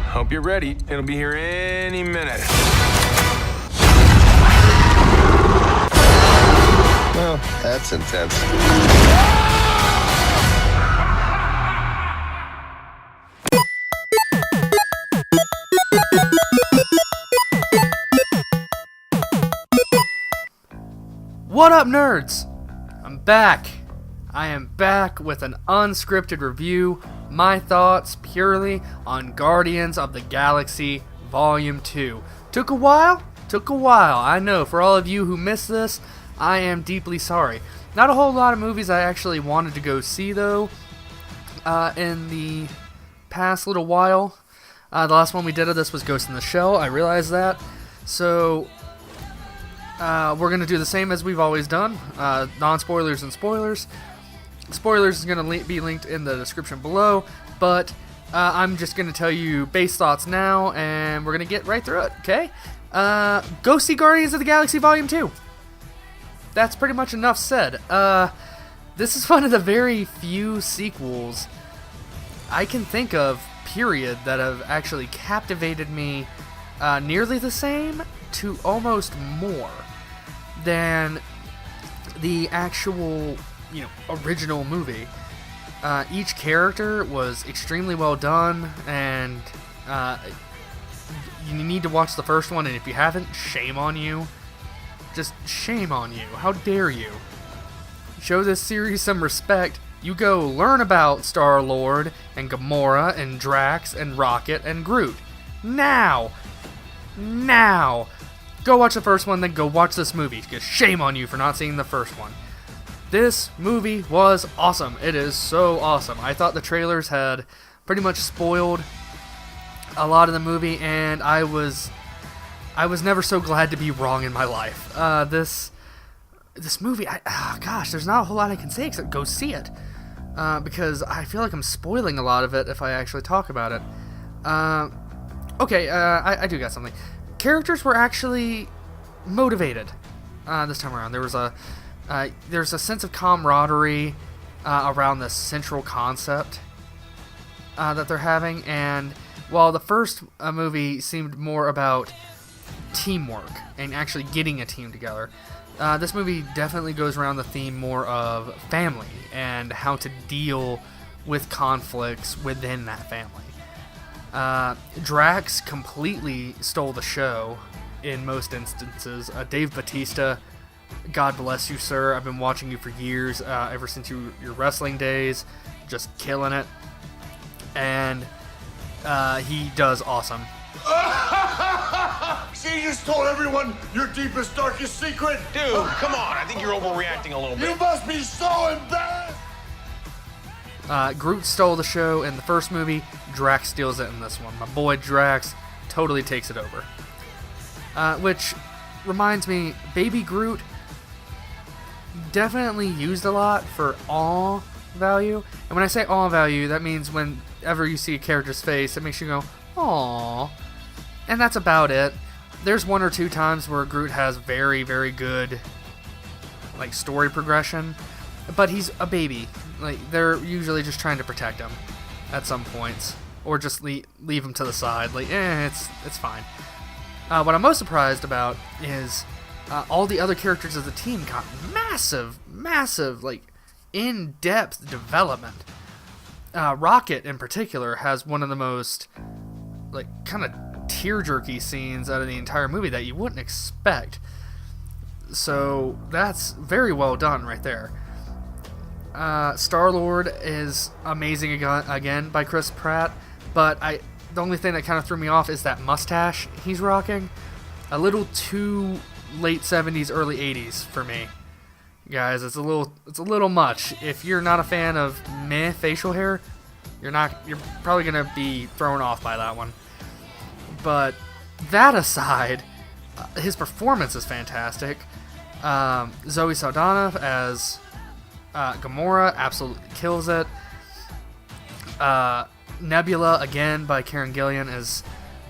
Hope you're ready. It'll be here any minute. Well, that's intense. What up, nerds? I'm back. I am back with an unscripted review, my thoughts purely on Guardians of the Galaxy Volume 2. Took a while, I know. For all of you who missed this, I am deeply sorry. Not a whole lot of movies I actually wanted to go see, though, in the past little while. The last one we did of this was Ghost in the Shell, I realized that. So, we're going to do the same as we've always done, non-spoilers and spoilers. Spoilers is going to be linked in the description below, but I'm just going to tell you base thoughts now, and we're going to get right through it, okay? Go see Guardians of the Galaxy Volume 2. That's pretty much enough said. This is one of the very few sequels I can think of, period, that have actually captivated me nearly the same to almost more than the actual, original movie. Each character was extremely well done, and you need to watch the first one, and if you haven't, shame on you. Just shame on you. How dare you? Show this series some respect. You go learn about Star-Lord and Gamora and Drax and Rocket and Groot. Now! Go watch the first one, then go watch this movie, because shame on you for not seeing the first one. This movie was awesome. It is so awesome. I thought the trailers had pretty much spoiled a lot of the movie, and I was never so glad to be wrong in my life. This movie, there's not a whole lot I can say except go see it, because I feel like I'm spoiling a lot of it if I actually talk about it. I do got something. Characters were actually motivated this time around. There's a sense of camaraderie around the central concept that they're having, and while the first movie seemed more about teamwork and actually getting a team together, this movie definitely goes around the theme more of family and how to deal with conflicts within that family. Drax completely stole the show in most instances. Dave Bautista, God bless you, sir. I've been watching you for years, ever since your wrestling days, just killing it. And he does awesome. See, you just told everyone your deepest, darkest secret. Dude, come on. I think you're overreacting a little bit. You must be so embarrassed. Groot stole the show in the first movie. Drax steals it in this one. My boy Drax totally takes it over. Which reminds me, Baby Groot definitely used a lot for awe value. And when I say awe value, that means whenever you see a character's face, it makes you go, aww. And that's about it. There's one or two times where Groot has very, very good story progression, but he's a baby. They're usually just trying to protect him at some points, or just leave him to the side. It's fine. What I'm most surprised about is all the other characters of the team got massive, in-depth development. Rocket, in particular, has one of the most, kind of tear-jerky scenes out of the entire movie that you wouldn't expect. So, that's very well done right there. Star-Lord is amazing again by Chris Pratt, but the only thing that kind of threw me off is that mustache he's rocking. A little too late 70s, early 80s for me. Guys, it's a little much. If you're not a fan of meh facial hair, you're probably gonna be thrown off by that one. But that aside, his performance is fantastic. Zoe Saldana as Gamora absolutely kills it. Nebula, again by Karen Gillan, is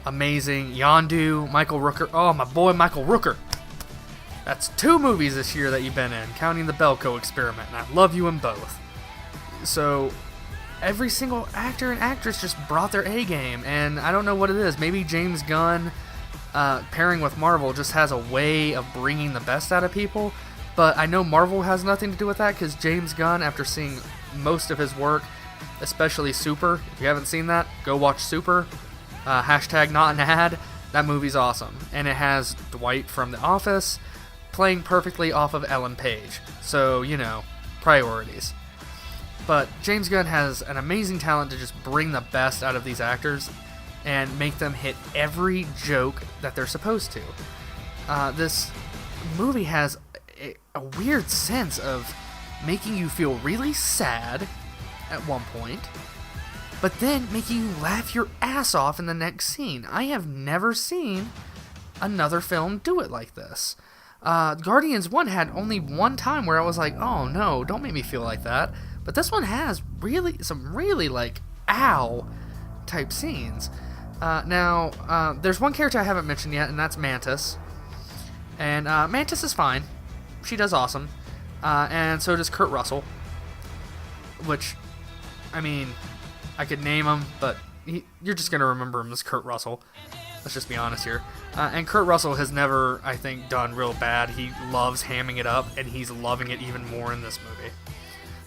amazing. Yondu, Michael Rooker. Oh, my boy Michael Rooker. That's 2 movies this year that you've been in, counting the Belko Experiment, and I love you in both. So, every single actor and actress just brought their A game, and I don't know what it is. Maybe James Gunn pairing with Marvel just has a way of bringing the best out of people, but I know Marvel has nothing to do with that because James Gunn, after seeing most of his work, especially Super, if you haven't seen that, go watch Super, hashtag not an ad, that movie's awesome, and it has Dwight from The Office playing perfectly off of Ellen Page, so, you know, priorities. But James Gunn has an amazing talent to just bring the best out of these actors and make them hit every joke that they're supposed to. This movie has a weird sense of making you feel really sad at one point, but then making you laugh your ass off in the next scene. I have never seen another film do it like this. Guardians 1 had only one time where I was like, oh no, don't make me feel like that. But this one has some really like, ow type scenes. Now, there's one character I haven't mentioned yet, and that's Mantis. And Mantis is fine. She does awesome. And so does Kurt Russell. Which, I mean, I could name him, but you're just going to remember him as Kurt Russell. Let's just be honest here. And Kurt Russell has never, I think, done real bad. He loves hamming it up, and he's loving it even more in this movie.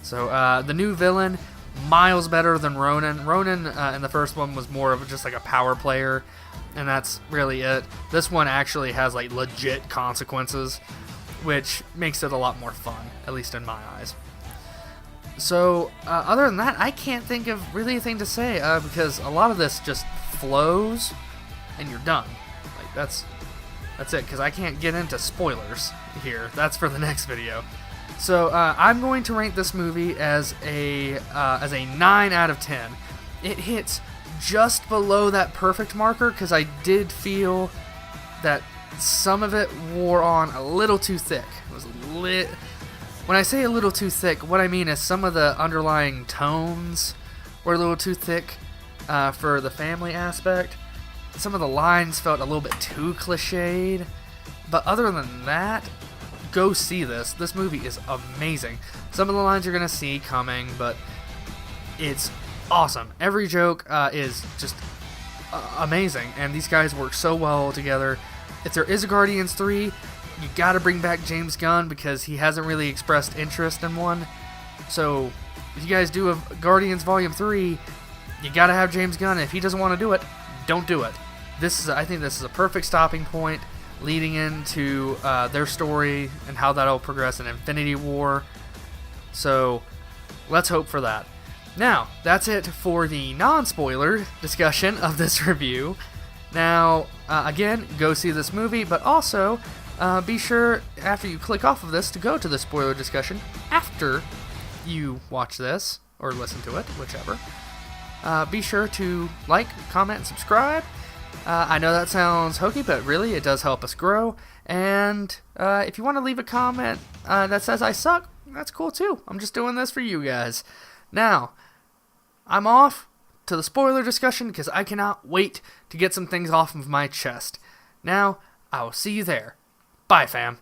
So, the new villain, miles better than Ronan. Ronan in the first one was more of just like a power player, and that's really it. This one actually has like legit consequences, which makes it a lot more fun, at least in my eyes. So, other than that, I can't think of really anything to say, because a lot of this just flows, and you're done. Like, that's it, because I can't get into spoilers here. That's for the next video. So, I'm going to rank this movie as a 9 out of 10. It hits just below that perfect marker, because I did feel that some of it wore on a little too thick. It was when I say a little too thick, what I mean is some of the underlying tones were a little too thick for the family aspect. Some of the lines felt a little bit too cliched. But other than that, go see this. This movie is amazing. Some of the lines you're going to see coming, but it's awesome. Every joke is just amazing, and these guys work so well together. If there is a Guardians 3, you got to bring back James Gunn because he hasn't really expressed interest in one. So if you guys do a Guardians Volume 3, you got to have James Gunn. If he doesn't want to do it, don't do it. I think this is a perfect stopping point leading into their story and how that'll progress in Infinity War. So let's hope for that. Now, that's it for the non-spoiler discussion of this review. Now, again, go see this movie, but also be sure, after you click off of this, to go to the spoiler discussion after you watch this, or listen to it, whichever. Be sure to like, comment, and subscribe. I know that sounds hokey, but really, it does help us grow. And if you want to leave a comment that says I suck, that's cool too. I'm just doing this for you guys. Now, I'm off to the spoiler discussion because I cannot wait to get some things off of my chest. Now, I will see you there. Bye, fam.